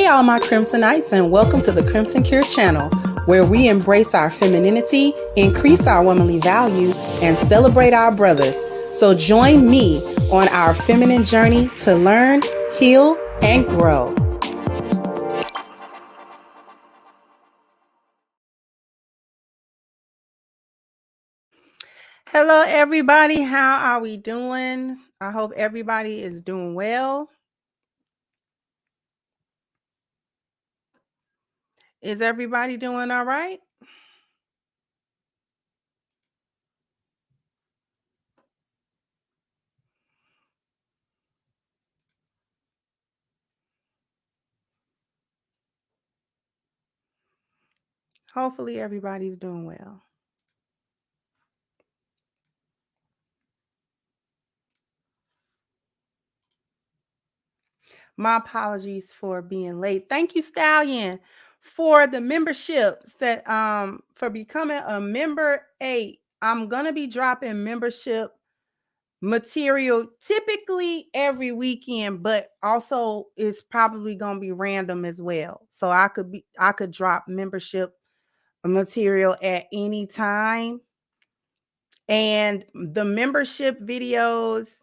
all my Crimsonites, and welcome to the Crimson Cure channel, where we embrace our femininity, increase our womanly value, and celebrate our brothers. So join me on our feminine journey to learn, heal, and grow. Hello, everybody. How are we doing? I hope everybody is doing well. Is everybody doing all right? Hopefully everybody's doing well. My apologies for being late. Thank you, Stallion, for the membership. For becoming a member 8. I'm gonna be dropping membership material typically every weekend, but also it's probably gonna be random as well. So I could drop membership material at any time. And the membership videos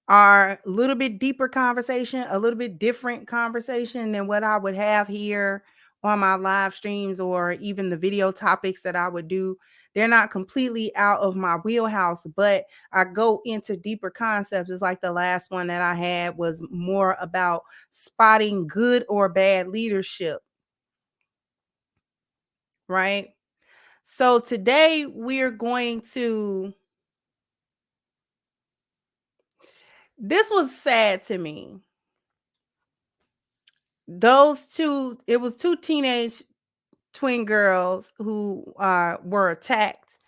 are a little bit deeper conversation, a little bit different conversation than what I would have here on my live streams or even the video topics that I would do. They're not completely out of my wheelhouse, but I go into deeper concepts. It's like the last one that I had was more about spotting good or bad leadership, right? So today we're going to, this was sad to me. It was two teenage twin girls who were attacked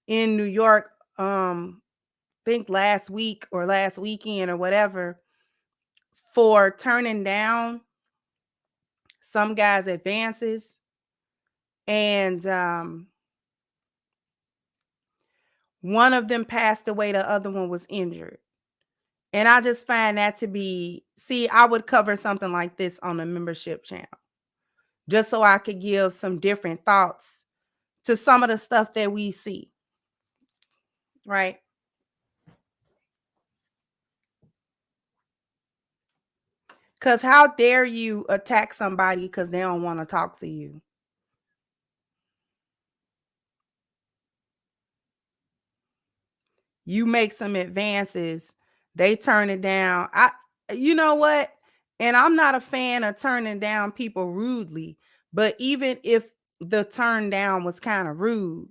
in New York, I think last week or last weekend or whatever, for turning down some guy's advances. And one of them passed away, the other one was injured. And I just find that to be, I would cover something like this on the membership channel, just so I could give some different thoughts to some of the stuff that we see, right? Because how dare you attack somebody because they don't want to talk to you? You make some advances, they turn it down. You know what? And I'm not a fan of turning down people rudely, but even if the turn down was kind of rude,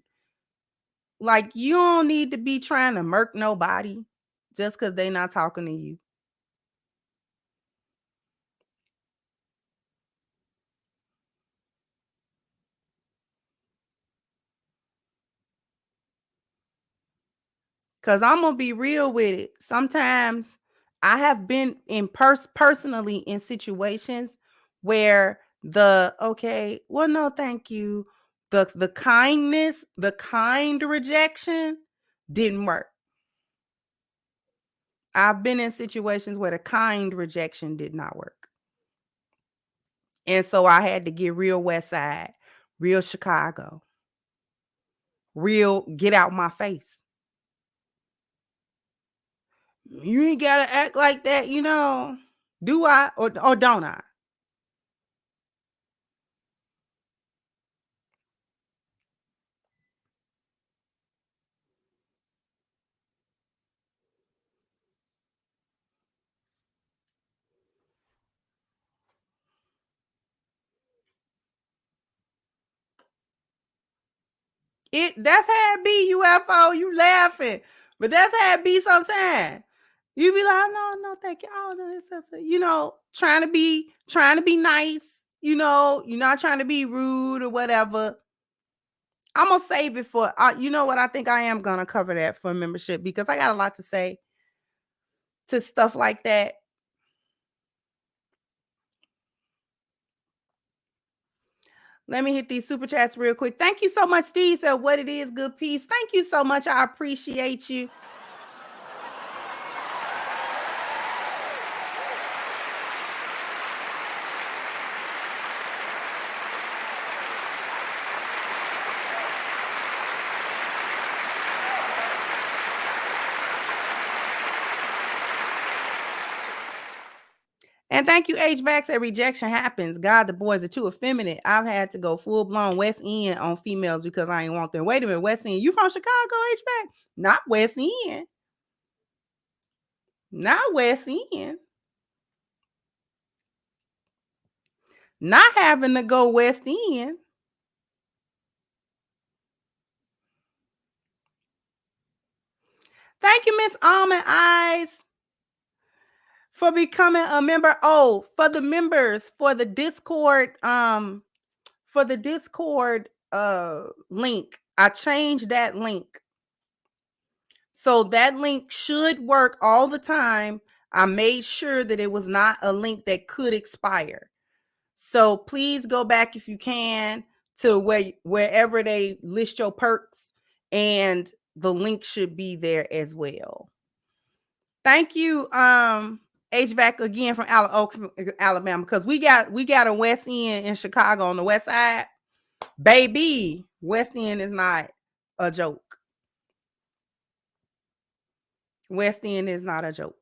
like you don't need to be trying to murk nobody just because they're not talking to you. Because I'm going to be real with it. Sometimes I have been personally in situations where okay, well, no, thank you. The kindness, the kind rejection didn't work. I've been in situations where the kind rejection did not work. And so I had to get real West Side, real Chicago, real get out my face. You ain't got to act like that, Do I or don't I? That's how it be, UFO. You laughing, but that's how it be sometimes. You be like, no, thank you. Oh no, it's trying to be nice. You're not trying to be rude or whatever. I'm gonna save it for. You know what? I think I am gonna cover that for membership because I got a lot to say to stuff like that. Let me hit these super chats real quick. Thank you so much, Steve. Said what it is, good piece. Thank you so much. I appreciate you. And thank you, HVAC said rejection happens. God, the boys are too effeminate. I've had to go full-blown West End on females because I ain't want them. Wait a minute, West End. You from Chicago, HVAC? Not West End. Not West End. Not having to go West End. Thank you, Miss Almond Eyes, for becoming a member. Oh, for the members, for the Discord, link. I changed that link. So that link should work all the time. I made sure that it was not a link that could expire. So please go back if you can to wherever they list your perks, and the link should be there as well. Thank you, HVAC again from Alabama, because we got a West End in Chicago on the west side. Baby, West End is not a joke. West End is not a joke.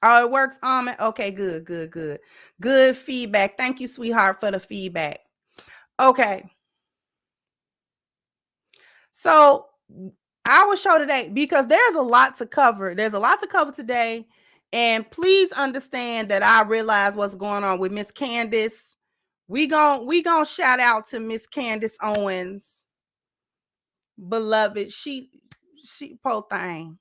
Oh, it works, Almond. Okay, good feedback. Thank you, sweetheart, for the feedback. Okay, so our show today, because there's a lot to cover. There's a lot to cover today, and please understand that I realize what's going on with Miss Candace. We gon' shout out to Miss Candace Owens, beloved. She po thing.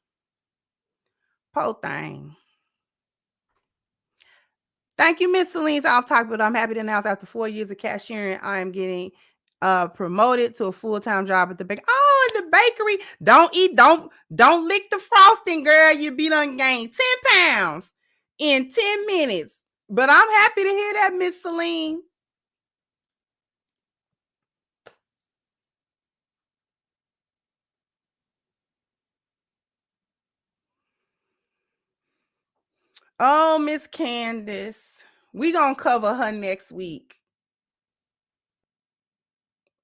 Thank you, Miss Celine's off topic, but I'm happy to announce after 4 years of cashiering, I am getting promoted to a full-time job at the bakery. Oh, at the bakery. Don't lick the frosting, girl. You be done gained 10 pounds in 10 minutes. But I'm happy to hear that, Miss Celine. Oh, Miss Candace. We gonna cover her next week,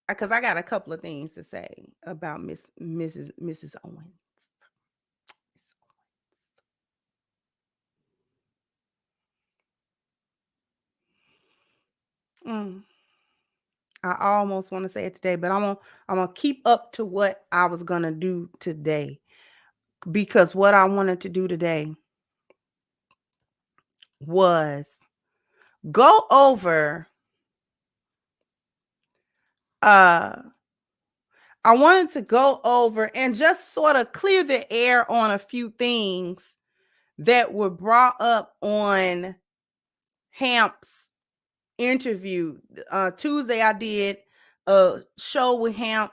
because I got a couple of things to say about Mrs. Owens. I almost want to say it today, but I'm gonna keep up to what I was gonna do today, because what I wanted to do today was go over I wanted to go over and just sort of clear the air on a few things that were brought up on Hamp's interview. Tuesday I did a show with Hamp.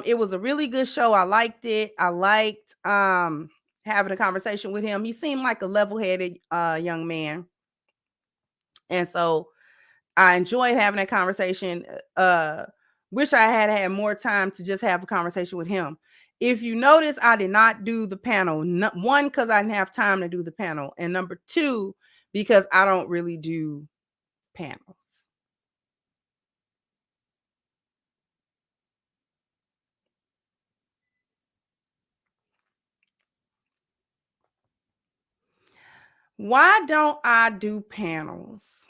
It was a really good show. I liked it. I liked having a conversation with him. He seemed like a level-headed young man. And so I enjoyed having that conversation. Wish I had more time to just have a conversation with him. If you notice, I did not do the panel. One, because I didn't have time to do the panel. And number two, because I don't really do panels. Why don't I do panels?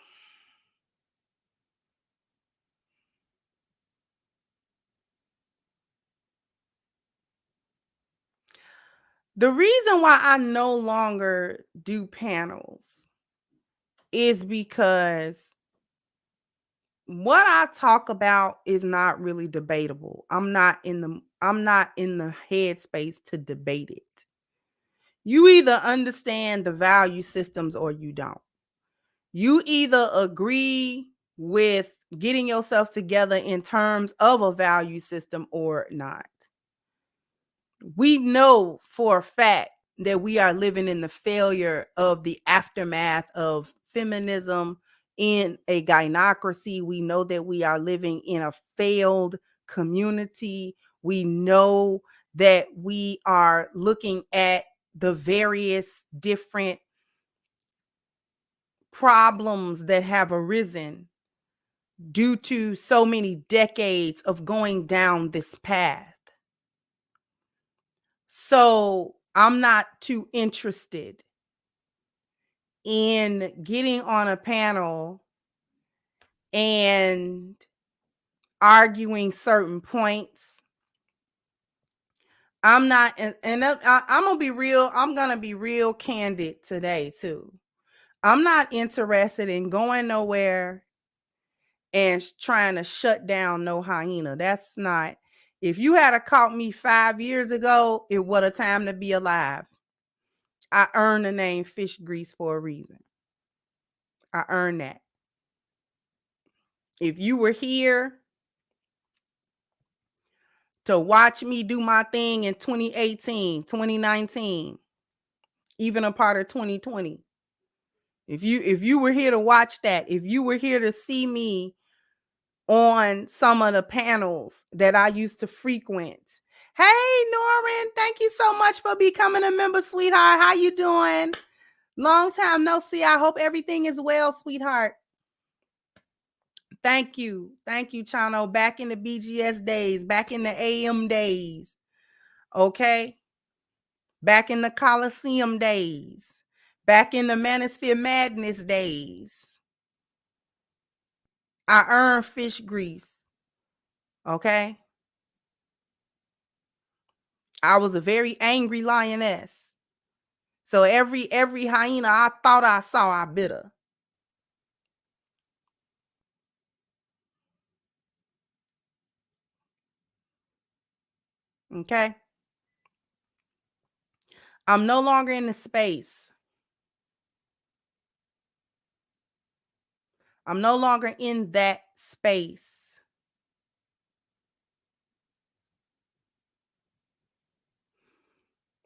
The reason why I no longer do panels is because what I talk about is not really debatable. I'm not in the headspace to debate it. You either understand the value systems or you don't. You either agree with getting yourself together in terms of a value system or not. We know for a fact that we are living in the failure of the aftermath of feminism in a gynocracy. We know that we are living in a failed community. We know that we are looking at the various different problems that have arisen due to so many decades of going down this path. So I'm not too interested in getting on a panel and arguing certain points. I'm not, and I'm gonna be real. I'm gonna be real candid today too. I'm not interested in going nowhere and trying to shut down no hyena. That's not. If you had caught me 5 years ago, it was a time to be alive. I earned the name Fish Grease for a reason. I earned that. If you were here to watch me do my thing in 2018, 2019, even a part of 2020, if you were here to watch that, if you were here to see me on some of the panels that I used to frequent. Hey, Norman, thank you so much for becoming a member, sweetheart. How you doing? Long time no see. I hope everything is well, sweetheart. Thank you. Thank you, Chano. Back in the BGS days, back in the AM days. Okay. Back in the Coliseum days. Back in the Manosphere Madness days. I earned fish grease. Okay. I was a very angry lioness. So every hyena I thought I saw, I bit her. Okay. I'm no longer in the space. I'm no longer in that space.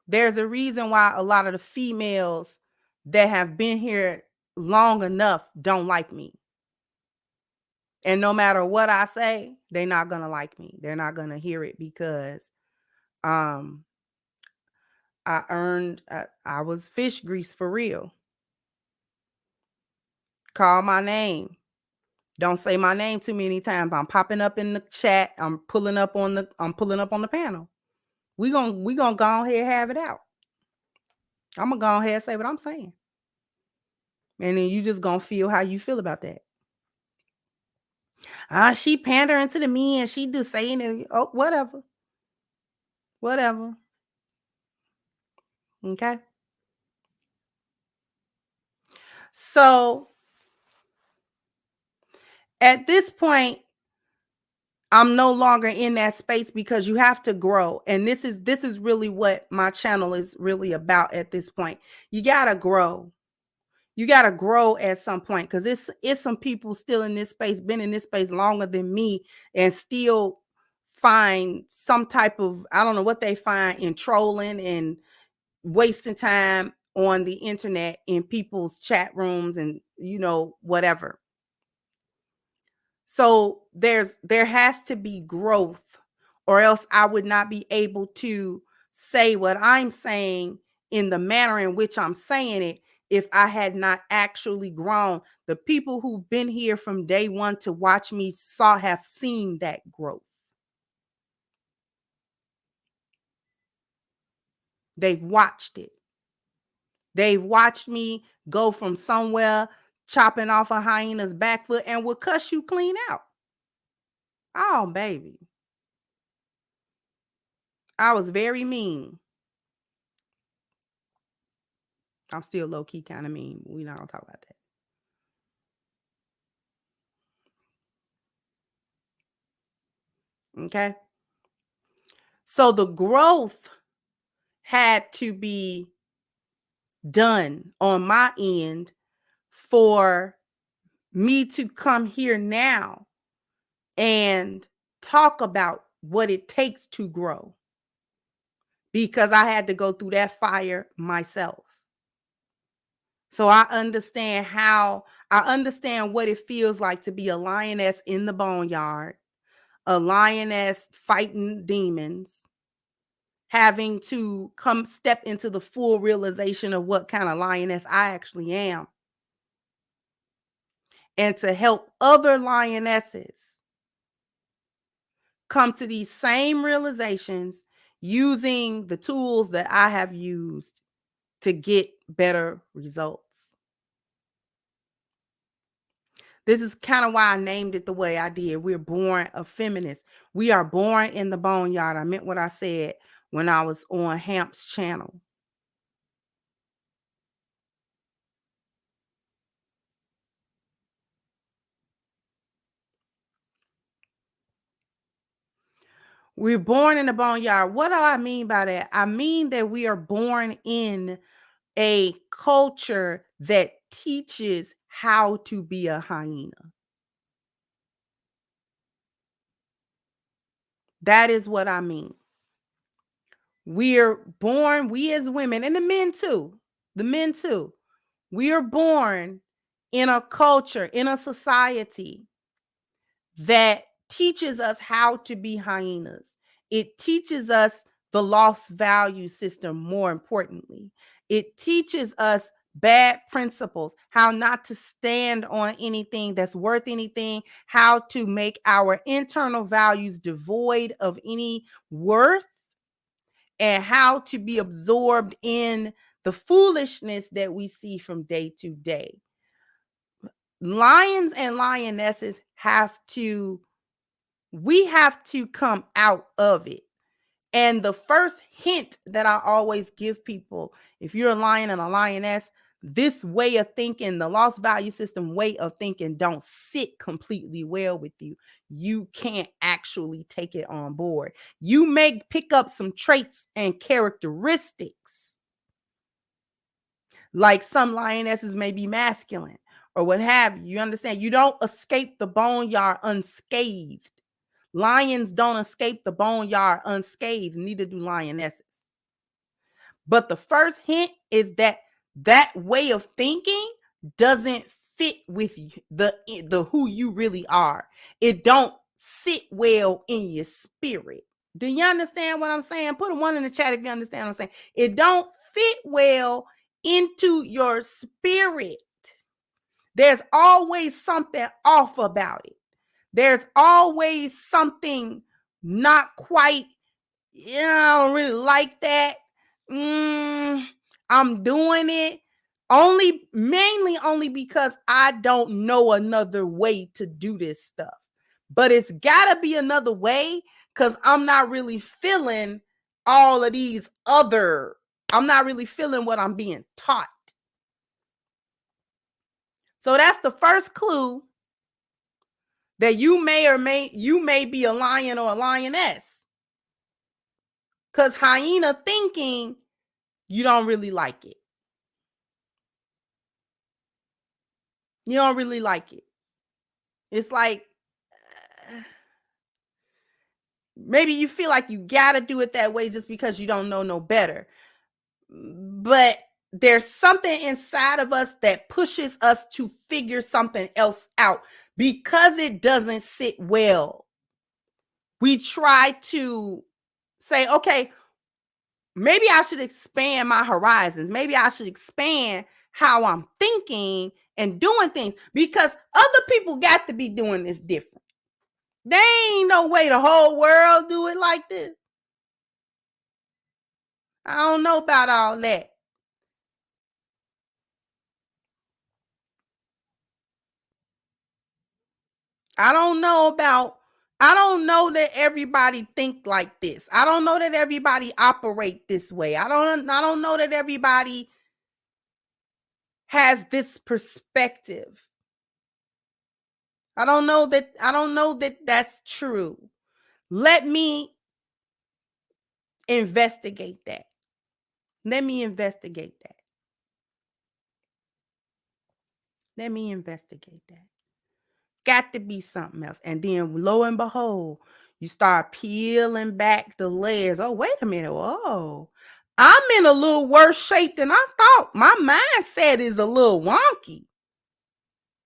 There's a reason why a lot of the females that have been here long enough don't like me. And no matter what I say, they're not going to like me. They're not going to hear it because I was fish grease for real. Call my name. Don't say my name too many times. I'm popping up in the chat. I'm pulling up on the panel. We gonna go ahead and have it out. I'm gonna go ahead and say what I'm saying. And then you just gonna feel how you feel about that. She pandering to the men. She just saying it. Oh, whatever. Whatever. Okay. So at this point, I'm no longer in that space because you have to grow. And this is really what my channel is really about at this point. You gotta grow. You got to grow at some point because it's some people still in this space, been in this space longer than me, and still find some type of, I don't know what they find in trolling and wasting time on the internet in people's chat rooms and whatever. So there has to be growth, or else I would not be able to say what I'm saying in the manner in which I'm saying it if I had not actually grown. The people who've been here from day one to watch me have seen that growth. They've watched it. They've watched me go from somewhere chopping off a hyena's back foot and will cuss you clean out. Oh, baby. I was very mean. I'm still low-key kind of mean. We're not going to talk about that. Okay? So the growth had to be done on my end for me to come here now and talk about what it takes to grow, because I had to go through that fire myself. So I understand what it feels like to be a lioness in the boneyard, a lioness fighting demons, having to come step into the full realization of what kind of lioness I actually am. and to help other lionesses come to these same realizations using the tools that I have used to get better results. This is kind of why I named it the way I did. We're born a feminist. We are born in the boneyard. I meant what I said when I was on Hamp's channel. We're born in the boneyard. What do I mean by that? I mean that we are born in a culture that teaches how to be a hyena. That is what I mean. We're born, we as women, and the men too, we are born in a culture, in a society that teaches us how to be hyenas. It teaches us the lost value system, more importantly. It teaches us bad principles, how not to stand on anything that's worth anything, how to make our internal values devoid of any worth, and how to be absorbed in the foolishness that we see from day to day. Lions and lionesses we have to come out of it. And the first hint that I always give people, if you're a lion and a lioness, this way of thinking, the lost value system way of thinking, don't sit completely well with you. You can't actually take it on board. You may pick up some traits and characteristics, like some lionesses may be masculine or what have you. You understand? You don't escape the boneyard unscathed. Lions don't escape the boneyard unscathed, neither do lionesses. But the first hint is that that way of thinking doesn't fit with the who you really are. It don't sit well in your spirit. Do you understand what I'm saying? Put a 1 in the chat if you understand what I'm saying. It don't fit well into your spirit. There's always something off about it. There's always something not quite, I don't really like that. I'm doing it mainly only because I don't know another way to do this stuff. But it's gotta be another way because I'm not really feeling all of these I'm not really feeling what I'm being taught. So that's the first clue that you may be a lion or a lioness. Because hyena thinking, you don't really like it. You don't really like it. It's like maybe you feel like you gotta do it that way just because you don't know no better. But there's something inside of us that pushes us to figure something else out because it doesn't sit well. We try to say, okay, maybe I should expand my horizons. Maybe I should expand how I'm thinking and doing things because other people got to be doing this different. There ain't no way the whole world do it like this. I don't know about all that. I don't know that everybody think like this. I don't know that everybody operate this way. I don't know that everybody has this perspective. I don't know that that's true. Let me investigate that. Let me investigate that. Let me investigate that. Got to be something else. And then lo and behold, you start peeling back the layers. Oh, wait a minute. Oh, I'm in a little worse shape than I thought. My mindset is a little wonky.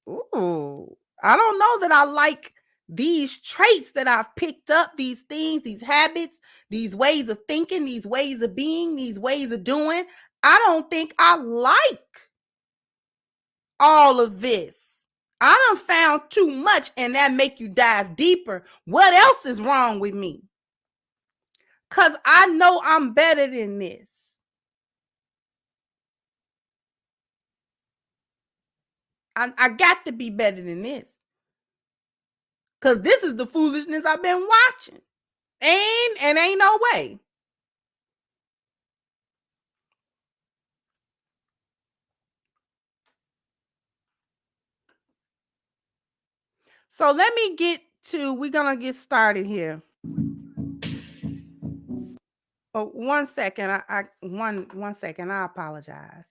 Ooh, I don't know that I like these traits that I've picked up, these things, these habits, these ways of thinking, these ways of being, these ways of doing. I don't think I like all of this. I done found too much, and that make you dive deeper. What else is wrong with me? Because I know I'm better than this. I got to be better than this. Because this is the foolishness I've been watching. Ain't no way. So let me get to, we're going to get started here. Oh, 1 second. One second. I apologize.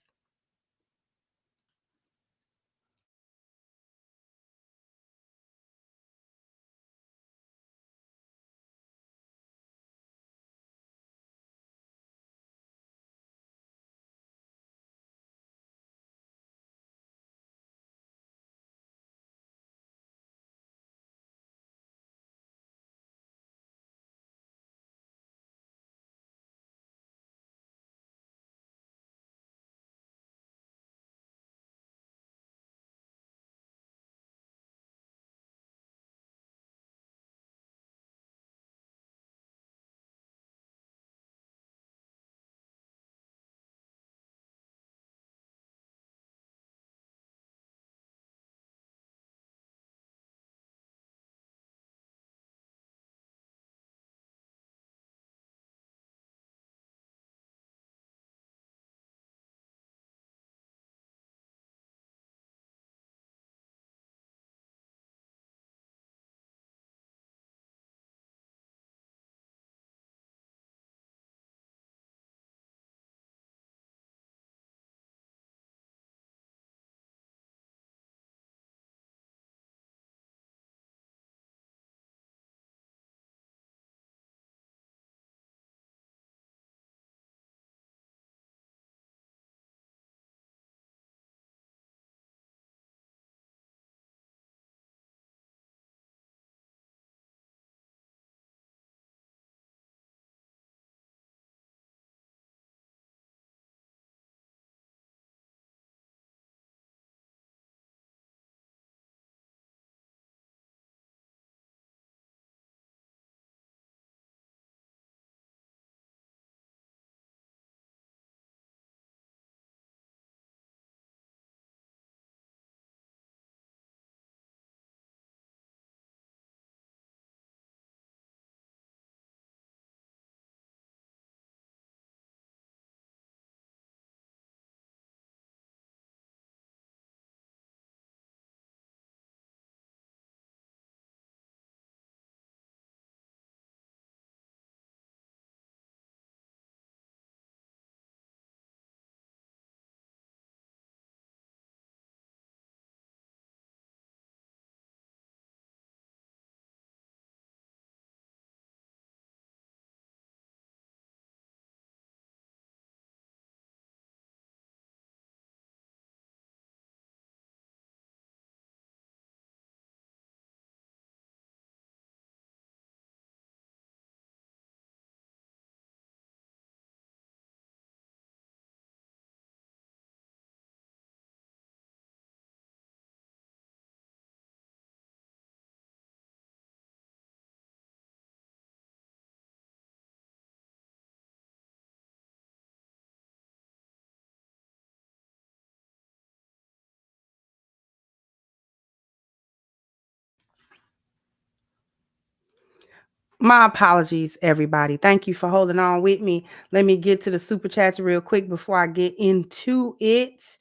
My apologies, everybody. Thank you for holding on with me. Let me get to the super chats real quick before I get into it.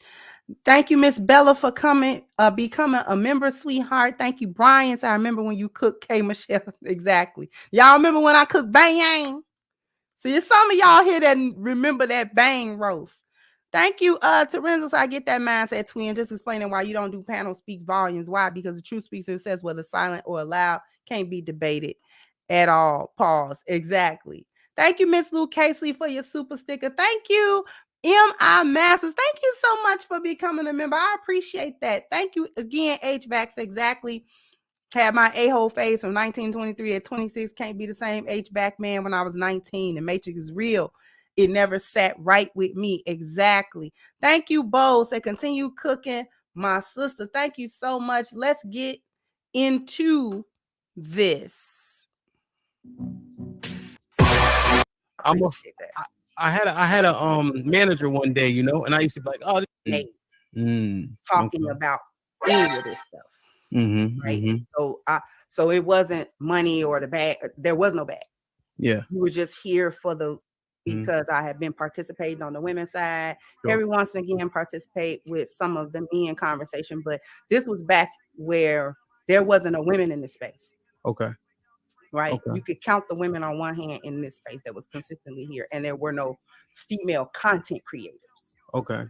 Thank you, Miss Bella, for becoming a member, sweetheart. Thank you, Brian. So I remember when you cooked K Michelle. Exactly. Y'all remember when I cooked bang? See, some of y'all here that remember that bang roast. Thank you, Terenzo. So I get that mindset, twin. Just explaining why you don't do panel speak volumes. Why? Because the truth speaker says whether silent or loud can't be debated at all. Pause. Exactly. Thank you, Miss Lou Casey, for your super sticker. Thank you, M.I. Masters. Thank you so much for becoming a member. I appreciate that. Thank you again, HVACs. Exactly. Had my a-hole phase from 1923 at 26. Can't be the same H-back man when I was 19. The Matrix is real. It never sat right with me. Exactly. Thank you, Bo. Say continue cooking my sister. Thank you so much. Let's get into this. I had a manager one day, you know, and I used to be like, oh, talking about any of this stuff, right? So it wasn't money or the bag. There was no bag. Yeah, you were just here for the because I had been participating on the women's side. Every once and again, participate with some of the men conversation, but this was back where there wasn't a women in this space. Okay. Right. You could count the women on one hand in this space that was consistently here, and there were no female content creators. Okay.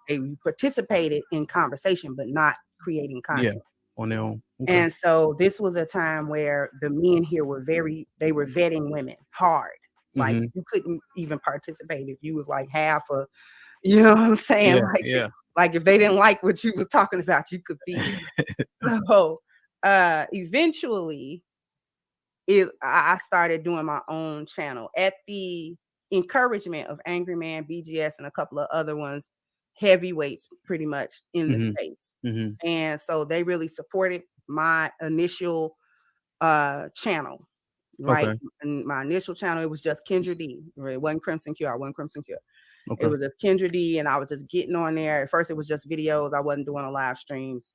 They participated in conversation, but not creating content on their own. And so this was a time where the men here were they were vetting women hard. Like you couldn't even participate if you was like half a, you know what I'm saying? Like if they didn't like what you was talking about, you could be. So eventually I started doing my own channel at the encouragement of Angry Man, BGS, and a couple of other ones, heavyweights pretty much in the space. And so they really supported my initial channel, right? And my initial channel, it was just Kendra D. Right? It wasn't Crimson Cure. It was just Kendra D, and I was just getting on there. At first, it was just videos. I wasn't doing a live streams.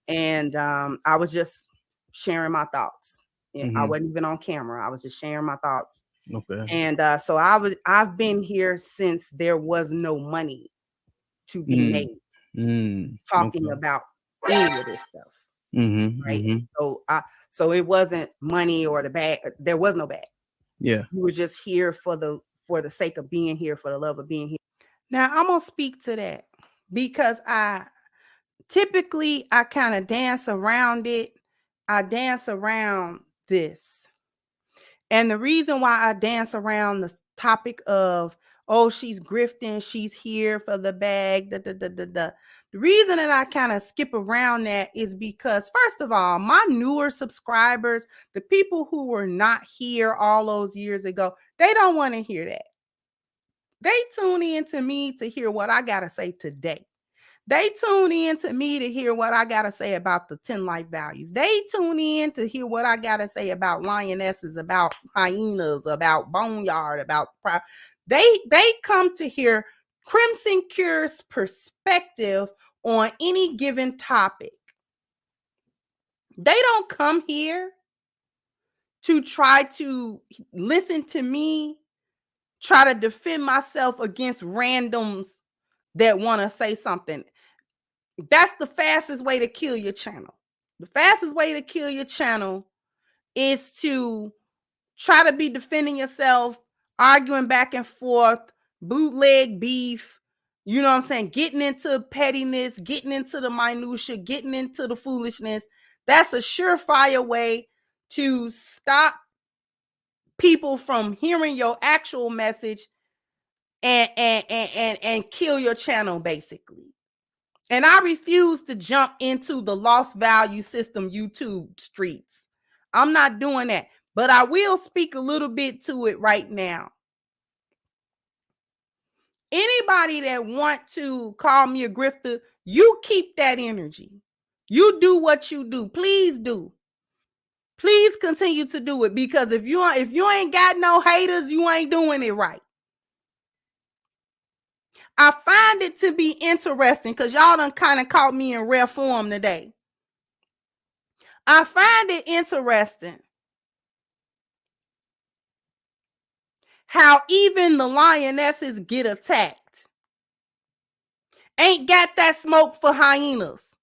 And I was just sharing my thoughts. I wasn't even on camera. I was just sharing my thoughts. And so I've been here since there was no money to be made, talking about any of this stuff. Right. So it wasn't money or the bag. There was no bag. Yeah. You were just here for the sake of being here, for the love of being here. Now I'm gonna speak to that because I kind of dance around it. I dance around this. And the reason why I dance around the topic of, oh, she's grifting, she's here for the bag, The reason that I kind of skip around that is because, first of all, my newer subscribers, the people who were not here all those years ago, they don't want to hear that. They tune in to me to hear what I got to say today. They tune in to me to hear what I got to say about the 10 life values. They tune in to hear what I got to say about lionesses, about hyenas, about boneyard, about they come to hear Crimson Cure's perspective on any given topic. They don't come here to try to listen to me try to defend myself against randoms that want to say something. That's the fastest way to kill your channel. The fastest way to kill your channel is to try to be defending yourself, arguing back and forth, bootleg beef, you know what I'm saying? Getting into pettiness, getting into the minutia, getting into the foolishness. That's a surefire way to stop people from hearing your actual message and kill your channel, basically. And I refuse to jump into the lost value system YouTube streets. I'm not doing that, but I will speak a little bit to it right now. Anybody that want to call me a grifter, you keep that energy. You do what you do. Please do. Please continue to do it, because if you ain't got no haters, you ain't doing it right. I find it to be interesting because y'all done kind of caught me in rare form today. I find it interesting how even the lionesses get attacked. Ain't got that smoke for hyenas,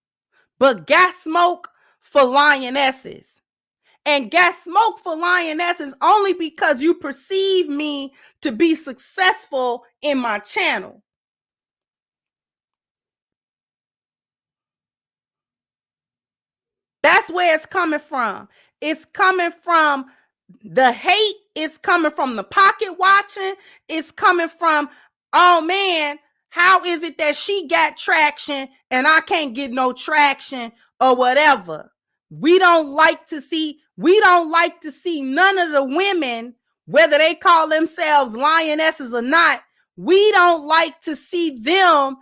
but got smoke for lionesses. And got smoke for lionesses only because you perceive me to be successful in my channel. That's where it's coming from. It's coming from the hate. It's coming from the pocket watching. It's coming from, oh man, how is it that she got traction and I can't get no traction or whatever? We don't like to see none of the women, whether they call themselves lionesses or not. We don't like to see them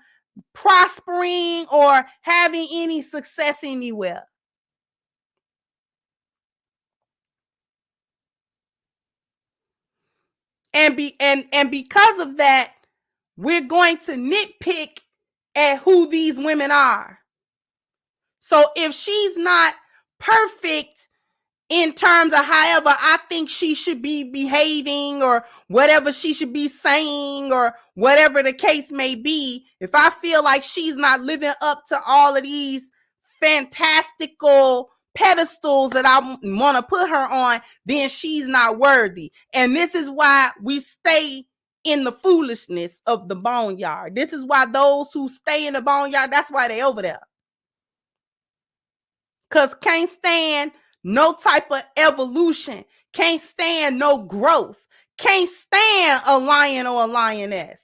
prospering or having any success anywhere. And because of that, we're going to nitpick at who these women are. So if she's not perfect in terms of however I think she should be behaving or whatever she should be saying or whatever the case may be, if I feel like she's not living up to all of these fantastical pedestals that I want to put her on, then she's not worthy. And this is why we stay in the foolishness of the boneyard. This is why those who stay in the boneyard, that's why they over there. Because can't stand no type of evolution, can't stand no growth, can't stand a lion or a lioness.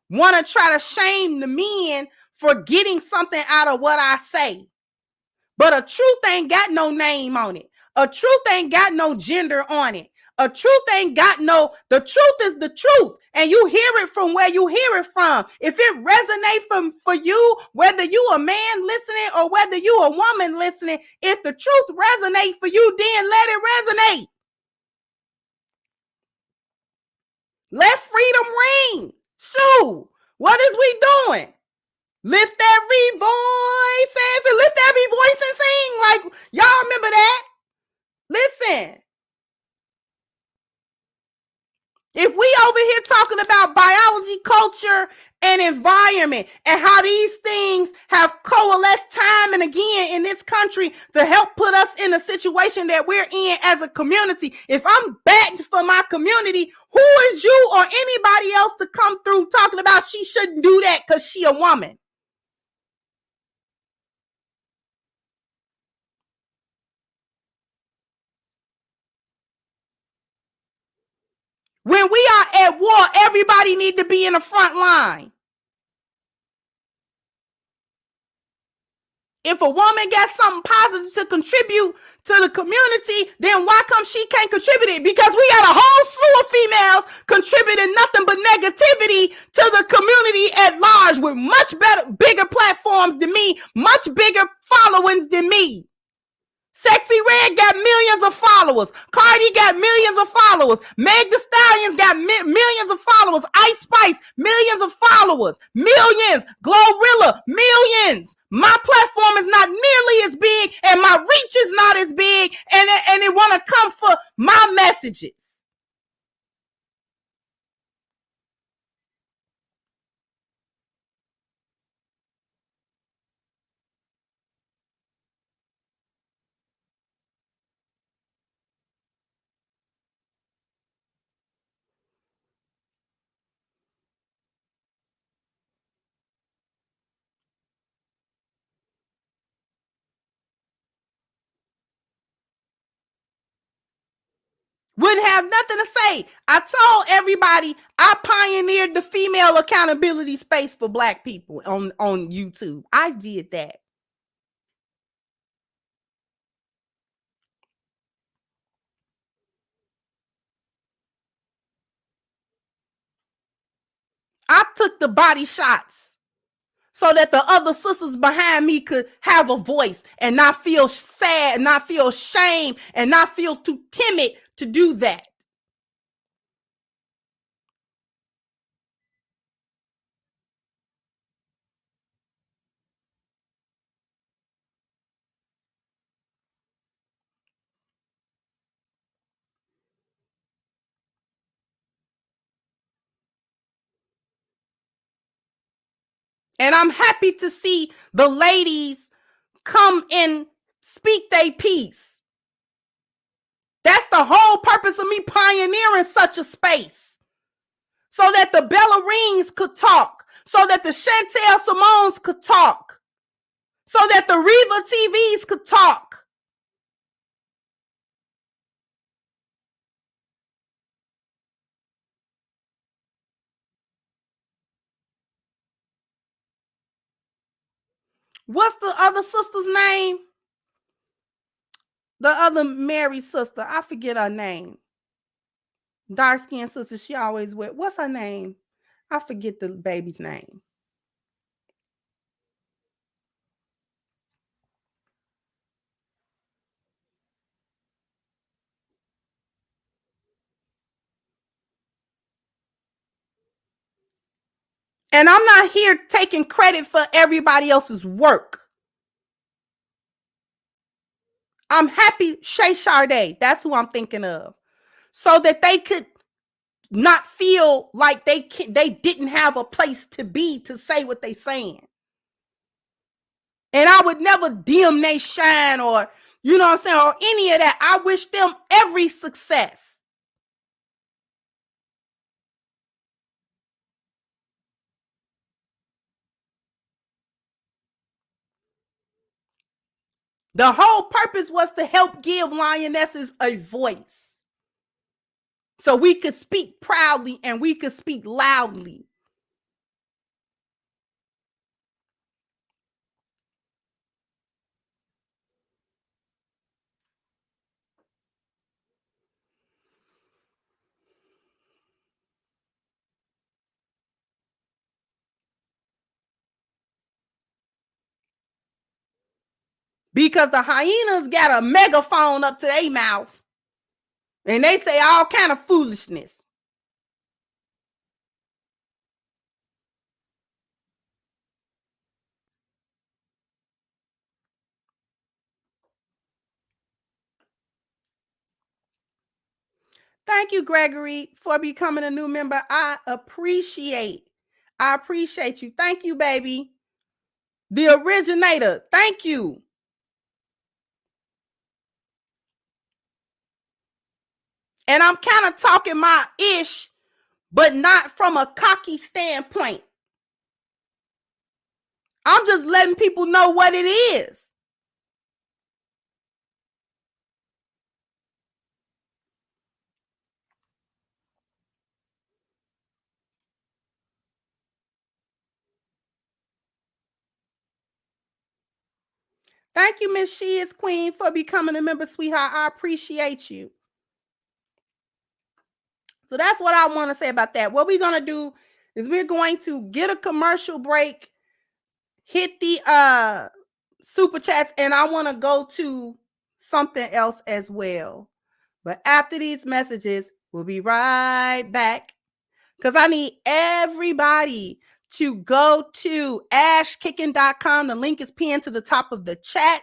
Want to try to shame the men for getting something out of what I say. But a truth ain't got no name on it. A truth ain't got no gender on it. A truth ain't got no, the truth is the truth. And you hear it from where you hear it from. If it resonates for you, whether you a man listening or whether you a woman listening, if the truth resonates for you, then let it resonate. Let freedom ring. Shoot, what is we doing? Lift every voice and lift every voice and sing. Like, y'all remember that? Listen. If we over here talking about biology, culture, and environment, and how these things have coalesced time and again in this country to help put us in a situation that we're in as a community, if I'm backed for my community, who is you or anybody else to come through talking about she shouldn't do that because she a woman? When we are at war, everybody need to be in the front line. If a woman got something positive to contribute to the community, then why come she can't contribute it? Because we got a whole slew of females contributing nothing but negativity to the community at large with much better, bigger platforms than me, much bigger followings than me. Sexy Red got millions of followers. Cardi got millions of followers. Meg Thee Stallions got millions of followers. Ice Spice, millions of followers. Millions. Glorilla, millions. My platform is not nearly as big and my reach is not as big and they want to come for my messages. Wouldn't have nothing to say. I told everybody I pioneered the female accountability space for Black people on YouTube. I did that. I took the body shots so that the other sisters behind me could have a voice and not feel sad, and not feel shame, and not feel too timid to do that. And I'm happy to see the ladies come and speak their piece. That's the whole purpose of me pioneering such a space. So that the Bella Rings could talk. So that the Chantel Simones could talk. So that the Reva TVs could talk. What's the other sister's name? The other married sister. I forget her name. Dark-skinned sister. She always with. What's her name? I forget the baby's name. And I'm not here taking credit for everybody else's work. I'm happy Shay Sade, that's who I'm thinking of, so that they could not feel like they didn't have a place to be to say what they saying. And I would never dim they shine or, you know what I'm saying, or any of that. I wish them every success. The whole purpose was to help give lionesses a voice, so we could speak proudly and we could speak loudly. Because the hyenas got a megaphone up to their mouth and they say all kind of foolishness. Thank you, Gregory, for becoming a new member. I appreciate you. Thank you, baby. The originator. Thank you. And I'm kind of talking my ish, but not from a cocky standpoint. I'm just letting people know what it is. Thank you, Miss She Is Queen, for becoming a member, sweetheart. I appreciate you. So that's what I want to say about that. What we're going to do is we're going to get a commercial break, hit the super chats, and I want to go to something else as well. But after these messages, we'll be right back, because I need everybody to go to ashkicking.com. The link is pinned to the top of the chat.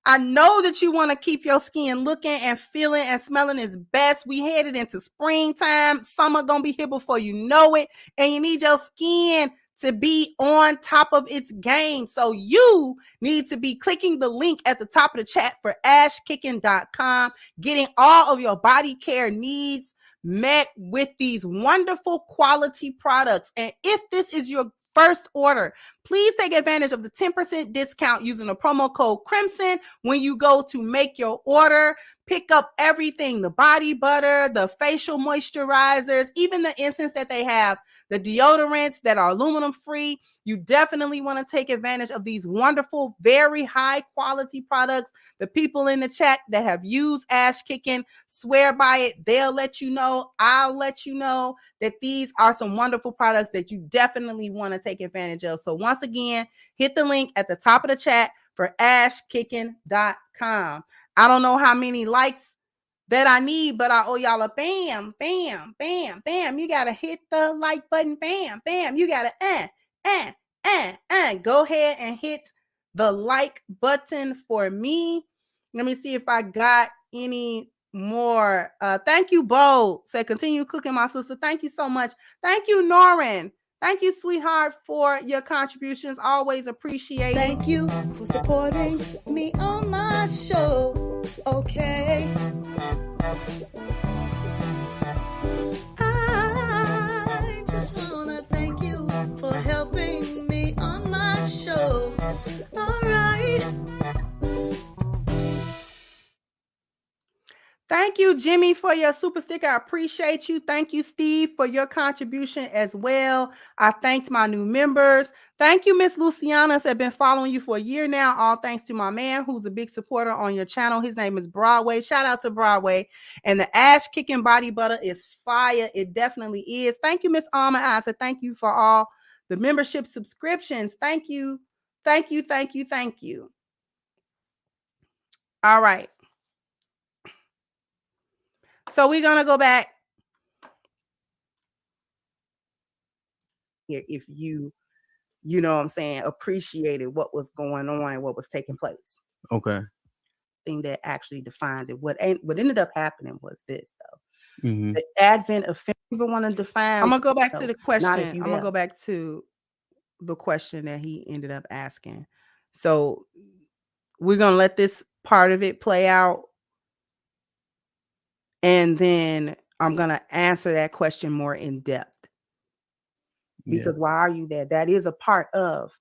I know that you want to keep your skin looking and feeling and smelling its best. We headed into springtime. Summer gonna be here before you know it. And you need your skin to be on top of its game. So you need to be clicking the link at the top of the chat for ashkicking.com, getting all of your body care needs met with these wonderful quality products. And if this is your first order, please take advantage of the 10% discount using the promo code Crimson when you go to make your order. Pick up everything, the body butter, the facial moisturizers, even the incense that they have, the deodorants that are aluminum free. You definitely want to take advantage of these wonderful, very high quality products. The people in the chat that have used Ash Kicking swear by it. They'll let you know. I'll let you know that these are some wonderful products that you definitely want to take advantage of. So once again, hit the link at the top of the chat for ashkicking.com. I don't know how many likes that I need, but I owe y'all a bam, bam, bam, bam. You got to hit the like button. Bam, bam. You got to go ahead and hit the like button for me. Let me see if I got any more. Thank you, Bo. Say, continue cooking, my sister. Thank you so much. Thank you, Norin. Thank you, sweetheart, for your contributions. Always appreciate it. Thank you for supporting me on my show. Okay. I just want to thank you for helping me on my show. All right. Thank you, Jimmy, for your super sticker. I appreciate you. Thank you, Steve, for your contribution as well. I thanked my new members. Thank you, Miss Luciana, has been following you for a year now. All thanks to my man, who's a big supporter on your channel. His name is Broadway. Shout out to Broadway. And the Ash Kicking Body Butter is fire. It definitely is. Thank you, Miss Alma. I said thank you for all the membership subscriptions. Thank you. Thank you. Thank you. Thank you. All right. So we're going to go back here if you know what I'm saying, appreciated what was going on and what was taking place. Okay. Thing that actually defines it. What ended up happening was this though. Mm-hmm. The advent of people want to define. I'm gonna go back to No, the not if question. you I'm gonna have. go back to the question that he ended up asking. So we're gonna let this part of it play out, and then I'm gonna answer that question more in depth. Yeah. Because why are you there? That is a part of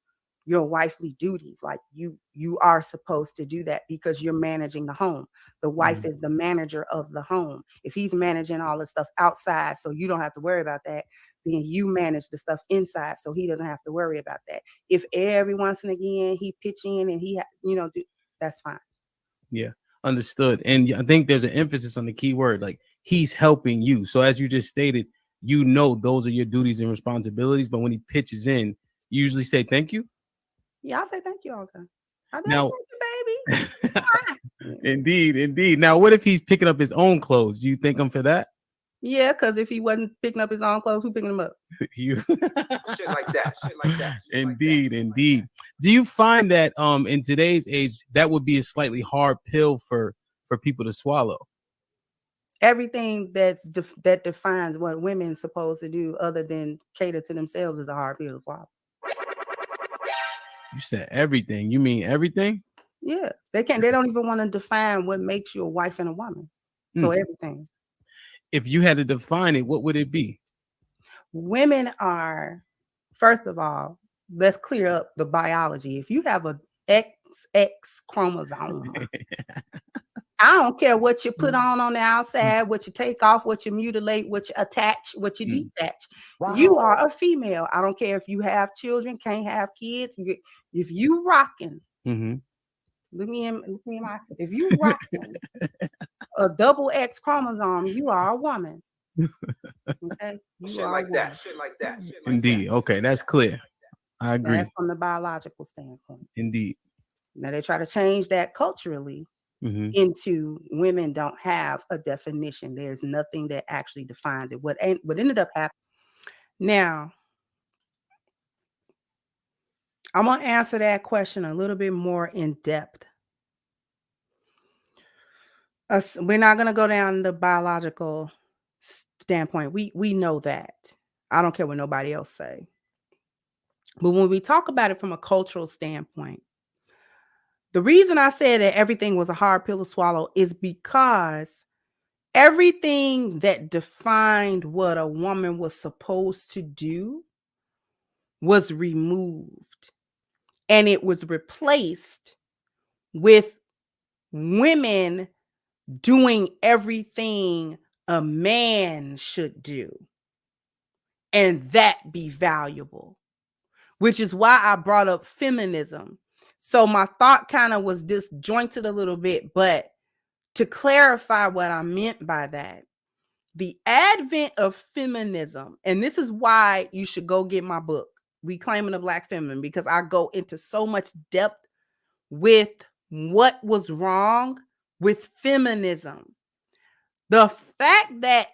your wifely duties. Like you are supposed to do that because you're managing the home. The wife is the manager of the home. If he's managing all the stuff outside, so you don't have to worry about that, then you manage the stuff inside, so he doesn't have to worry about that. If every once and again he pitch in and he, that's fine. Yeah. Understood. And I think there's an emphasis on the key word, like he's helping you. So as you just stated, those are your duties and responsibilities. But when he pitches in, you usually say thank you. Yeah, I say thank you all the time. I do, Now, thank you, baby. Indeed. Now, what if he's picking up his own clothes? Do you thank him for that? Yeah, because if he wasn't picking up his own clothes, who picking them up? You. Shit like that. Indeed. Do you find that in today's age that would be a slightly hard pill for people to swallow? Everything that defines what women's supposed to do other than cater to themselves is a hard pill to swallow. You said everything. You mean everything? Yeah, they don't even want to define what makes you a wife and a woman. So everything. If you had to define it, what would it be? Women are, first of all, let's clear up the biology. If you have a XX chromosome, I don't care what you put on the outside, what you take off, what you mutilate, what you attach, what you detach. Wow. You are a female. I don't care if you have children, can't have kids. If you rocking, look me in my. If you rocking a double X chromosome, you are a woman. Okay, Shit like that. Indeed. Okay, that's clear. I agree. That's from the biological standpoint. Indeed. Now they try to change that culturally. Into women don't have a definition. There's nothing that actually defines it. What ended up happening. Now, I'm going to answer that question a little bit more in depth. We're not going to go down the biological standpoint. We know that. I don't care what nobody else say. But when we talk about it from a cultural standpoint, the reason I said that everything was a hard pill to swallow is because everything that defined what a woman was supposed to do was removed, and it was replaced with women doing everything a man should do, and that be valuable, which is why I brought up feminism. So my thought kind of was disjointed a little bit, but to clarify what I meant by that, the advent of feminism, and this is why you should go get my book, Reclaiming the Black Feminine, because I go into so much depth with what was wrong with feminism. The fact that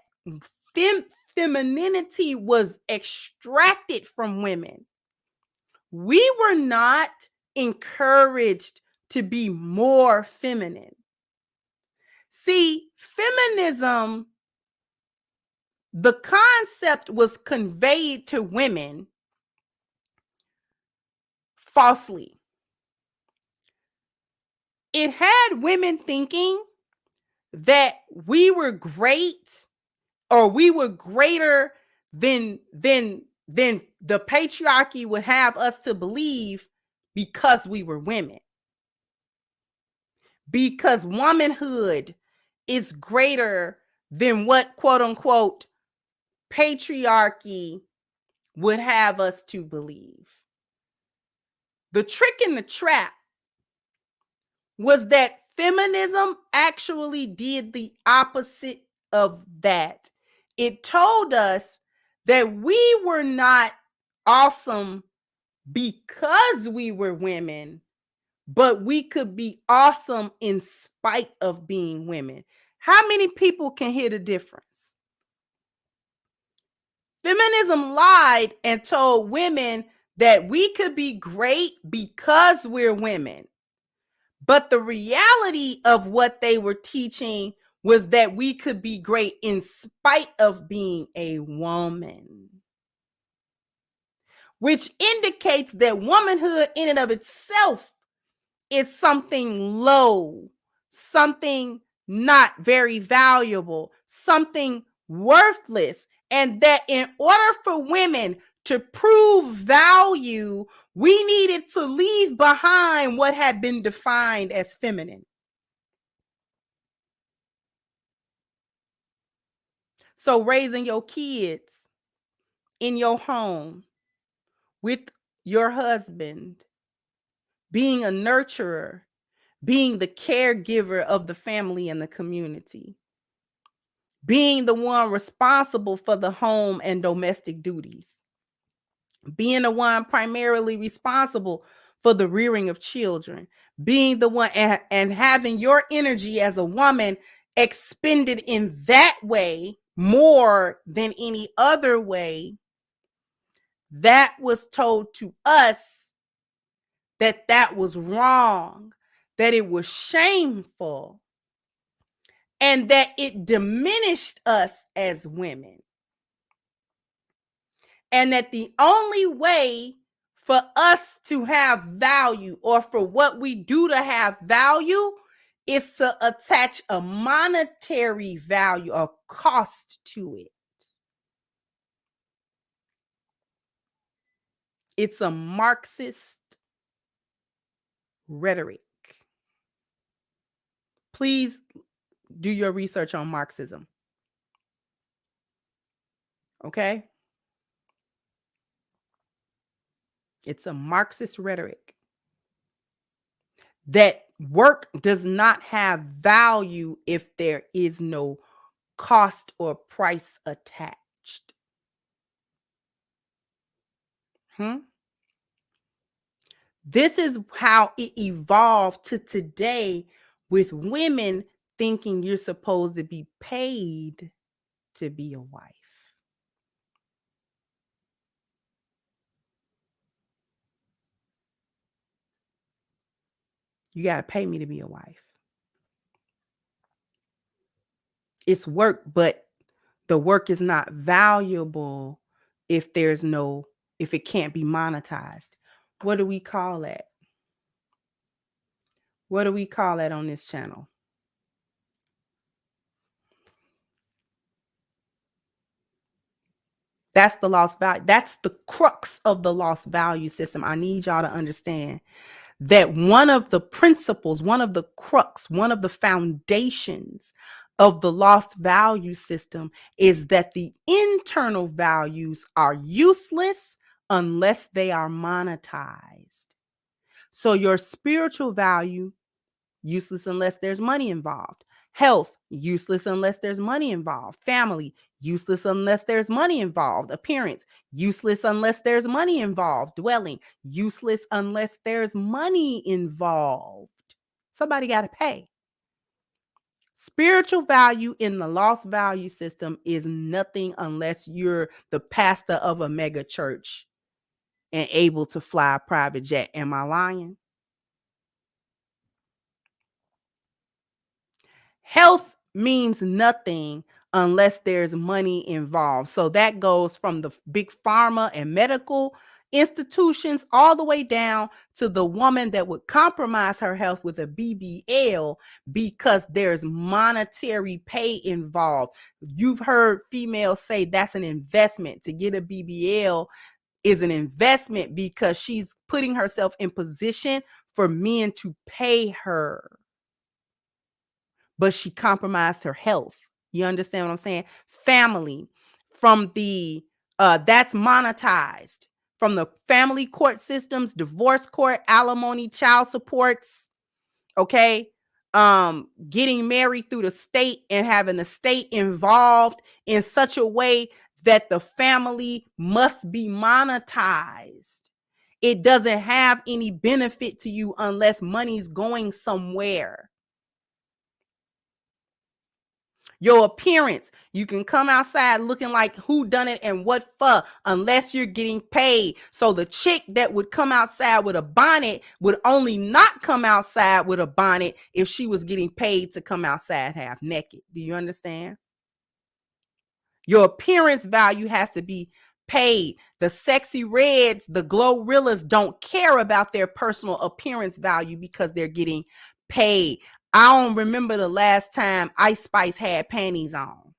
femininity was extracted from women. We were not encouraged to be more feminine. See, feminism, the concept was conveyed to women falsely. It had women thinking that we were great or we were greater than the patriarchy would have us to believe because we were women. Because womanhood is greater than what, quote unquote, patriarchy would have us to believe. The trick in the trap was that feminism actually did the opposite of that. It told us that we were not awesome because we were women, but we could be awesome in spite of being women. How many people can hear the difference? Feminism lied and told women that we could be great because we're women. But the reality of what they were teaching was that we could be great in spite of being a woman, which indicates that womanhood in and of itself is something low, something not very valuable, something worthless, and that in order for women to prove value, we needed to leave behind what had been defined as feminine. So raising your kids in your home with your husband, being a nurturer, being the caregiver of the family and the community, being the one responsible for the home and domestic duties, being the one primarily responsible for the rearing of children, being the one and having your energy as a woman expended in that way more than any other way, that was told to us that that was wrong, that it was shameful, and that it diminished us as women. And that the only way for us to have value, or for what we do to have value, is to attach a monetary value, a cost to it. It's a Marxist rhetoric. Please do your research on Marxism. Okay? It's a Marxist rhetoric that work does not have value if there is no cost or price attached. This is how it evolved to today, with women thinking you're supposed to be paid to be a wife. You got to pay me to be a wife. It's work, but the work is not valuable if it can't be monetized. What do we call that? What do we call that on this channel? That's the lost value. That's the crux of the lost value system. I need y'all to understand that one of the principles, one of the crux, one of the foundations of the lost value system is that the internal values are useless unless they are monetized. So your spiritual value, useless unless there's money involved. Health, useless unless there's money involved. Family, useless unless there's money involved. Appearance, useless unless there's money involved. Dwelling, useless unless there's money involved. Somebody got to pay. Spiritual value in the lost value system is nothing unless you're the pastor of a mega church and able to fly a private jet. Am I lying? Health means nothing unless there's money involved. So that goes from the big pharma and medical institutions all the way down to the woman that would compromise her health with a BBL because there's monetary pay involved. You've heard females say that's an investment. To get a BBL is an investment because she's putting herself in position for men to pay her. But she compromised her health. You understand what I'm saying? Family, from the that's monetized from the family court systems, divorce court, alimony, child supports. Okay, getting married through the state and having the state involved in such a way that the family must be monetized. It doesn't have any benefit to you unless money's going somewhere. Your appearance. You can come outside looking like who done it and what for, unless you're getting paid. So the chick that would come outside with a bonnet would only not come outside with a bonnet if she was getting paid to come outside half naked. Do you understand? Your appearance value has to be paid. The sexy reds, the glorrillas don't care about their personal appearance value because they're getting paid. I don't remember the last time Ice Spice had panties on.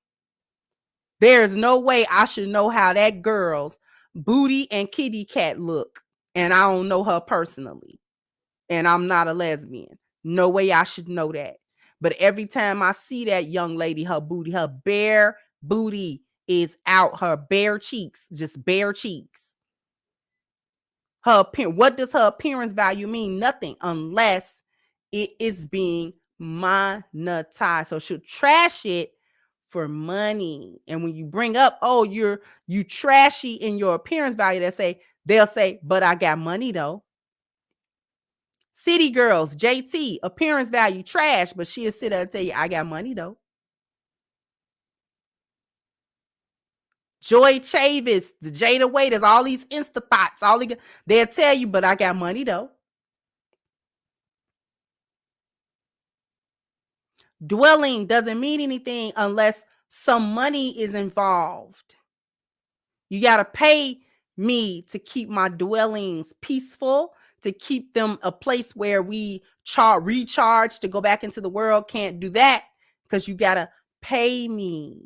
There's no way I should know how that girl's booty and kitty cat look, and I don't know her personally, and I'm not a lesbian. No way I should know that. But every time I see that young lady, her booty, her bare booty is out, her bare cheeks, just bare cheeks. Her appearance, what does her appearance value mean? Nothing, unless it is being monetized. So she'll trash it for money. And when you bring up, oh, you trashy in your appearance value, they'll say, but I got money though. City girls, JT, appearance value trash, but she'll sit there and tell you, I got money though. Joy Chavis, the Jada Waiters, all these Insta thoughts, they'll tell you, but I got money though. Dwelling doesn't mean anything unless some money is involved. You got to pay me to keep my dwellings peaceful, to keep them a place where we recharge to go back into the world. Can't do that because you got to pay me.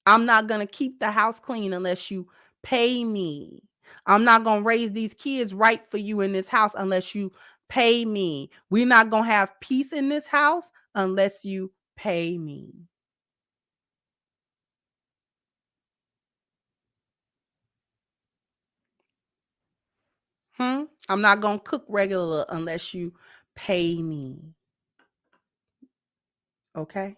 I'm not going to keep the house clean unless you pay me. I'm not going to raise these kids right for you in this house unless you pay me. We're not going to have peace in this house unless you pay me. I'm not going to cook regular unless you pay me. Okay?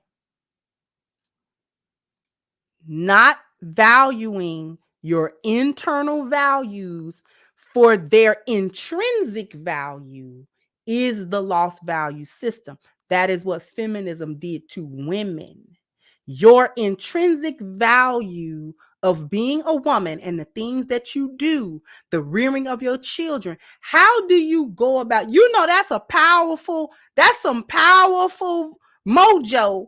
Not valuing your internal values for their intrinsic value is the lost value system. That is what feminism did to women. Your intrinsic value of being a woman and the things that you do, the rearing of your children, how do you go about, that's some powerful mojo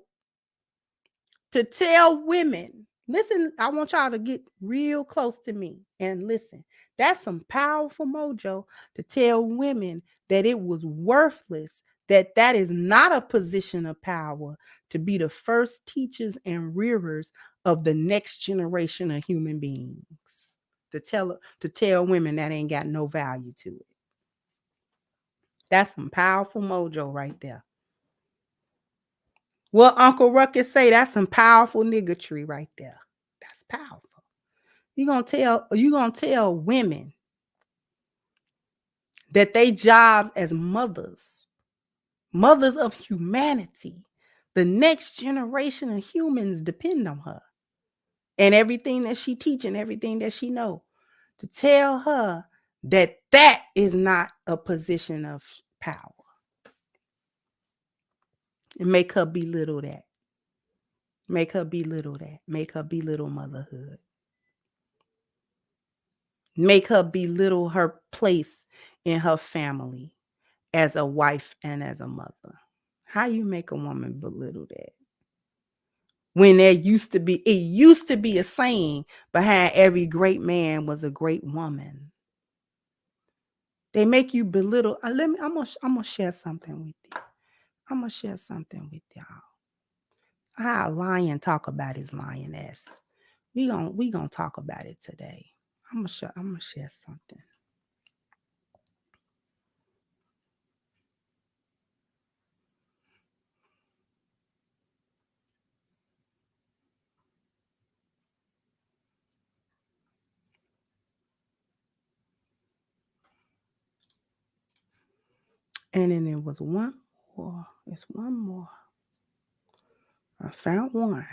to tell women. Listen, I want y'all to get real close to me and listen. That's some powerful mojo to tell women that it was worthless, that is not a position of power to be the first teachers and rearers of the next generation of human beings. To tell women that ain't got no value to it. That's some powerful mojo right there. Well, Uncle Ruckus say that's some powerful niggatry right there. That's powerful. You're gonna tell women that they jobs as mothers of humanity, the next generation of humans depend on her and everything that she teach and everything that she know. To tell her that is not a position of power. And make her belittle that. Make her belittle that. Make her belittle motherhood. Make her belittle her place in her family as a wife and as a mother. How you make a woman belittle that? When it used to be a saying behind every great man was a great woman. They make you belittle. I'm gonna share something with you. I'm gonna share something with y'all. How a lion talk about his lioness. We gonna talk about it today. I'm gonna share something. And then there was one more. It's one more. I found one.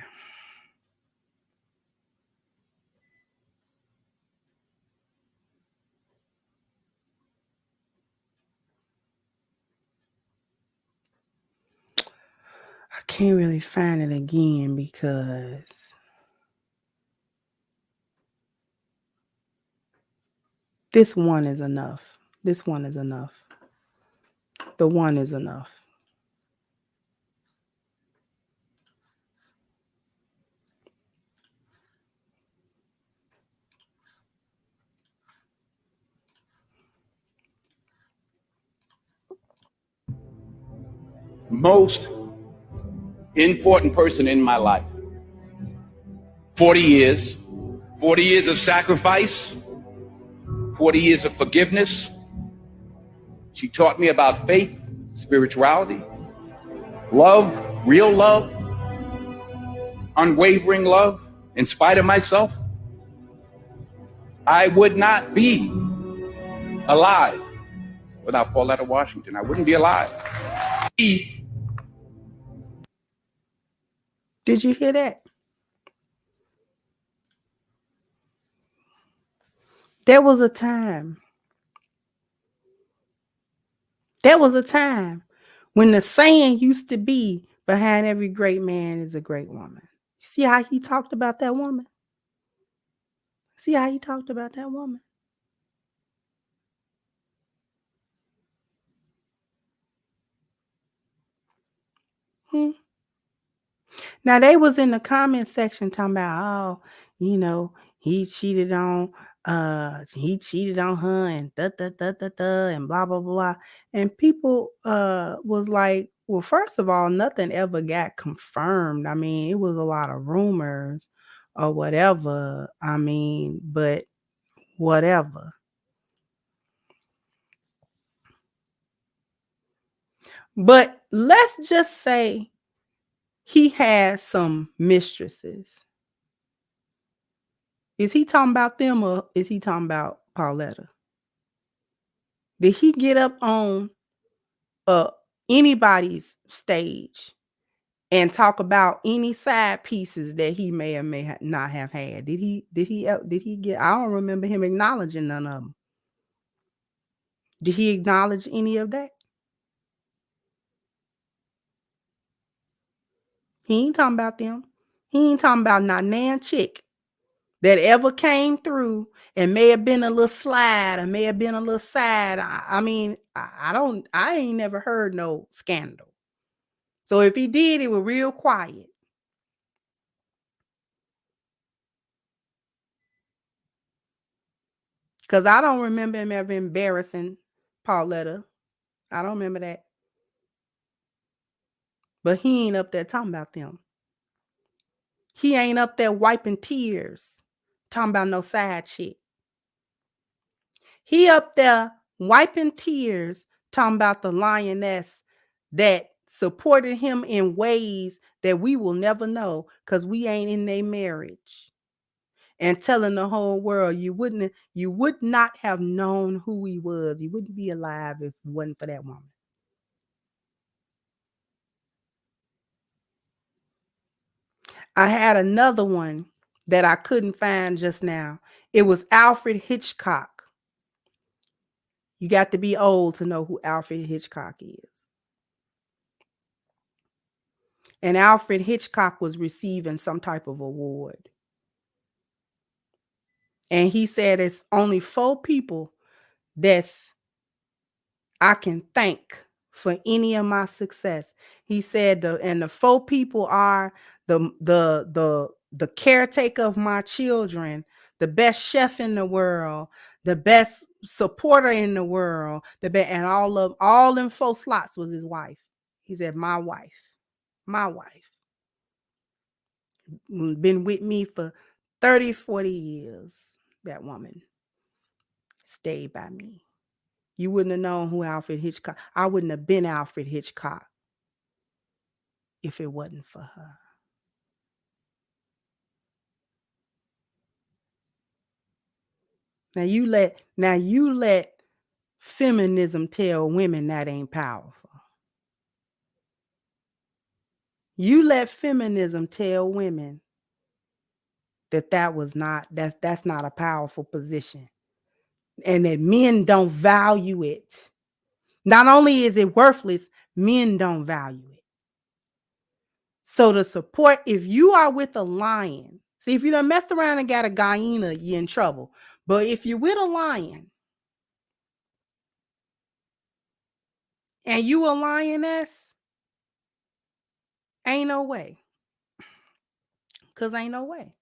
can't really find it again because this one is enough. This one is enough. The one is enough. Most important person in my life. 40 years. 40 years of sacrifice. 40 years of forgiveness. She taught me about faith, spirituality, love, real love, unwavering love, in spite of myself. I would not be alive without Pauletta Washington. I wouldn't be alive. Did you hear that? There was a time. There was a time when the saying used to be, behind every great man is a great woman. See how he talked about that woman? See how he talked about that woman? Now they was in the comment section talking about, oh, he cheated on her and and blah blah blah. And people was like, well, first of all, nothing ever got confirmed. I mean, it was a lot of rumors or whatever. I mean, but whatever. But let's just say he has some mistresses. Is he talking about them or is he talking about Pauletta? Did he get up on anybody's stage and talk about any side pieces that he may or may not have had? Did he get? I don't remember him acknowledging none of them. Did he acknowledge any of that? He ain't talking about them. He ain't talking about not nan chick that ever came through and may have been a little slide or may have been a little side. I mean, I ain't never heard no scandal. So if he did, it was real quiet. Because I don't remember him ever embarrassing Pauletta. I don't remember that. But he ain't up there talking about them. He ain't up there wiping tears, talking about no side chick. He up there wiping tears, talking about the lioness that supported him in ways that we will never know because we ain't in their marriage. And telling the whole world you would not have known who he was. He wouldn't be alive if it wasn't for that woman. I had another one that I couldn't find just now. It was Alfred Hitchcock. You got to be old to know who Alfred Hitchcock is. And Alfred Hitchcock was receiving some type of award. And he said it's only 4 people that's I can thank for any of my success. He said the 4 people are the caretaker of my children, the best chef in the world, the best supporter in the world, and all them 4 slots was his wife. He said, my wife. Been with me for 30, 40 years. That woman stayed by me. You wouldn't have known who Alfred Hitchcock. I wouldn't have been Alfred Hitchcock if it wasn't for her. Now you let feminism tell women that ain't powerful. You let feminism tell women that's not a powerful position. And that men don't value it. Not only is it worthless, men don't value it. So to support, if you are with a lion, see, if you done messed around and got a hyena, you're in trouble. But if you're with a lion and you a lioness, ain't no way. Because ain't no way.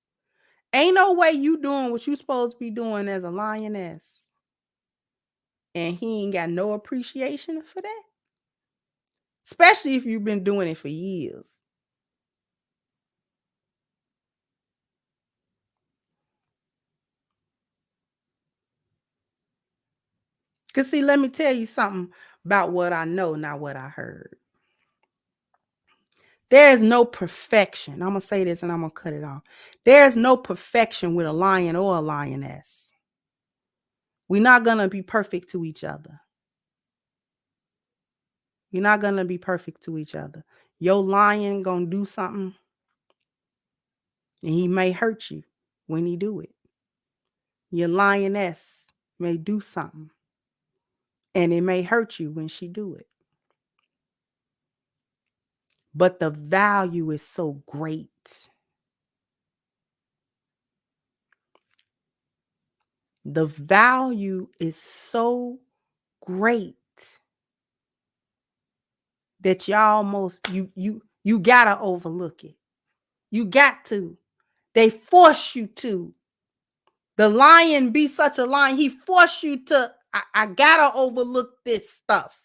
Ain't no way you doing what you supposed to be doing as a lioness. And he ain't got no appreciation for that. Especially if you've been doing it for years. Because see, let me tell you something about what I know, not what I heard. There is no perfection. I'm going to say this and I'm going to cut it off. There is no perfection with a lion or a lioness. We're not going to be perfect to each other. We're not going to be perfect to each other. Your lion going to do something and he may hurt you when he do it. Your lioness may do something and it may hurt you when she do it. But the value is so great. The value is so great that y'all almost you gotta overlook it. You got to. They force you to. The lion be such a lion. He forced you to. I gotta overlook this stuff.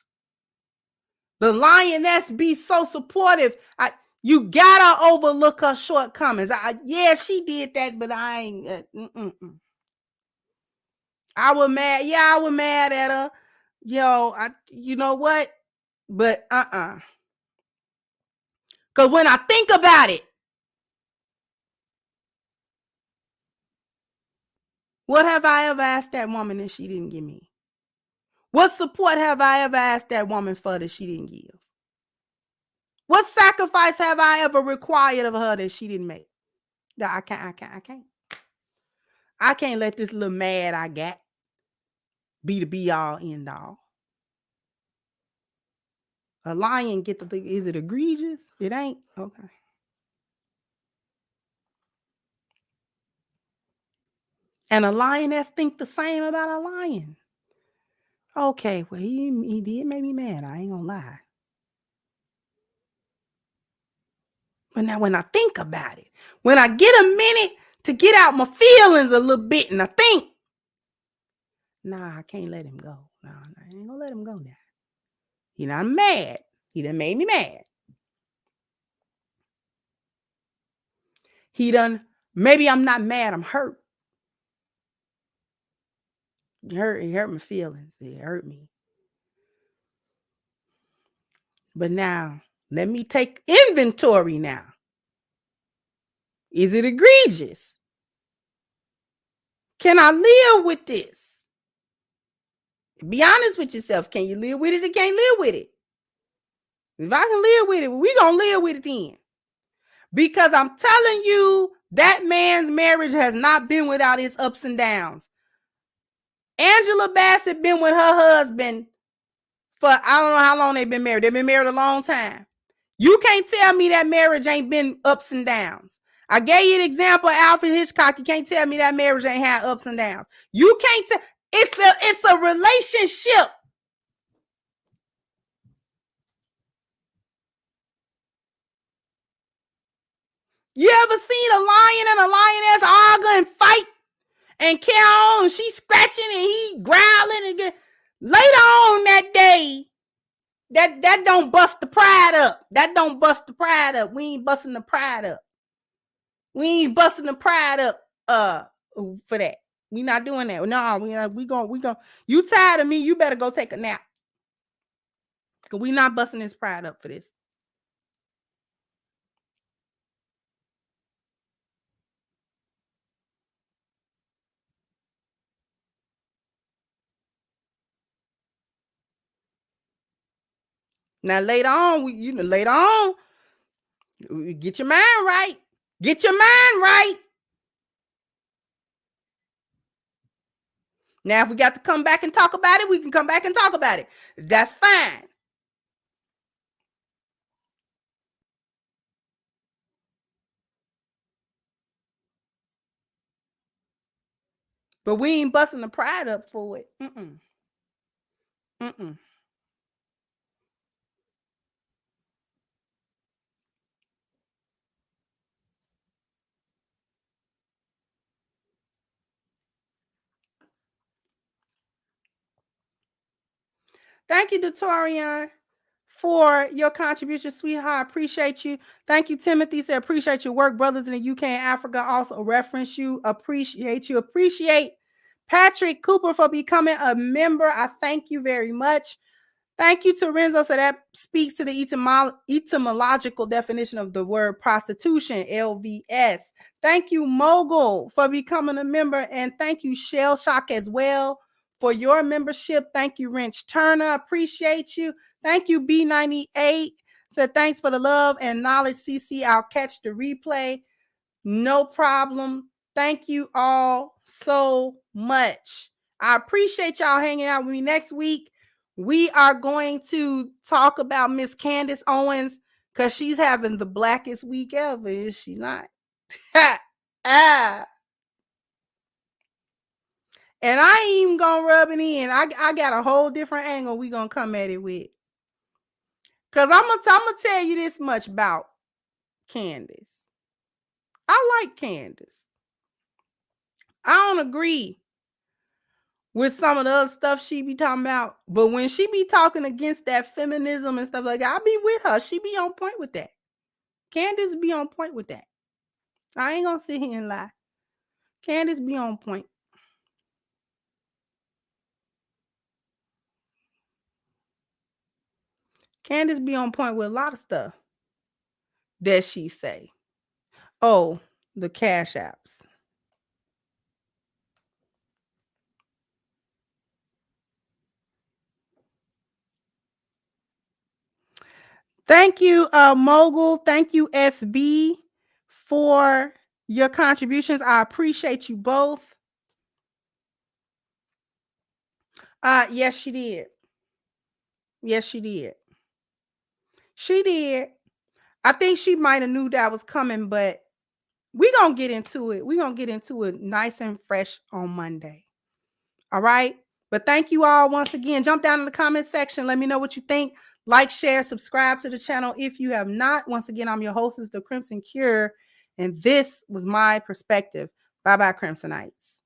The lioness be so supportive. You gotta overlook her shortcomings. Yeah, she did that, but I ain't. I was mad. Yeah, I was mad at her. You know what? But because when I think about it, what have I ever asked that woman that she didn't give me? What support have I ever asked that woman for that she didn't give? What sacrifice have I ever required of her that she didn't make? That I can't. I can't let this little mad I got be the be all end all. A lion get the thing. Is it egregious? It ain't. Okay. And a lioness think the same about a lion. Okay, well, he did make me mad. I ain't gonna lie. But now when I think about it, when I get a minute to get out my feelings a little bit and I think, nah, I can't let him go. Nah, I ain't gonna let him go now. He not mad. He done made me mad. Maybe I'm not mad, I'm hurt. It hurt my feelings. It hurt me. But now, let me take inventory now. Is it egregious? Can I live with this? Be honest with yourself. Can you live with it or can't live with it? If I can live with it, we gonna live with it then. Because I'm telling you, that man's marriage has not been without its ups and downs. Angela Bassett been with her husband for I don't know how long they've been married. They've been married a long time. You can't tell me that marriage ain't been ups and downs. I gave you the example of Alfred Hitchcock. You can't tell me that marriage ain't had ups and downs. You can't tell. It's a relationship. You ever seen a lion and a lioness argue and fight and carry on? And she's scratching and he growling and later on that day, that don't bust the pride up. That don't bust the pride up. We ain't busting the pride up. We ain't busting the pride up for that. We not doing that. No, we going. You tired of me? You better go take a nap. Cause we not busting this pride up for this. Now later on, get your mind right. Get your mind right. Now, if we got to come back and talk about it, we can come back and talk about it. That's fine. But we ain't busting the pride up for it. Mm-mm. Thank you, Datorian, for your contribution, sweetheart. I appreciate you. Thank you, Timothy. Said appreciate your work. Brothers in the UK and Africa also reference you. Appreciate you. Appreciate Patrick Cooper for becoming a member. I thank you very much. Thank you to Renzo. So that speaks to the etymological definition of the word prostitution, LVS. Thank you, Mogul, for becoming a member. And thank you, Shell Shock, as well, for your membership. Thank you, Wrench Turner. Appreciate you. Thank you, B98. Said thanks for the love and knowledge, CC. I'll catch the replay. No problem. Thank you all so much. I appreciate y'all hanging out with me. Next week, we are going to talk about Miss Candace Owens because she's having the blackest week ever, is she not? And I ain't even gonna rub it in. I got a whole different angle we gonna come at it with. Because I'm gonna tell you this much about Candace. I like Candace. I don't agree with some of the other stuff she be talking about, but when she be talking against that feminism and stuff like that, I be with her. She be on point with that. Candace be on point with that. I ain't gonna sit here and lie. Candace be on point. Candace be on point with a lot of stuff that she say. Oh, the Cash Apps. Thank you, Mogul. Thank you, SB, for your contributions. I appreciate you both. Yes, she did. Yes, she did. She did. I think she might have knew that was coming, but we're going to get into it. We're going to get into it nice and fresh on Monday. All right? But thank you all once again. Jump down in the comment section. Let me know what you think. Like, share, subscribe to the channel if you have not. Once again, I'm your hostess, The Crimson Cure, and this was my perspective. Bye-bye, Crimsonites.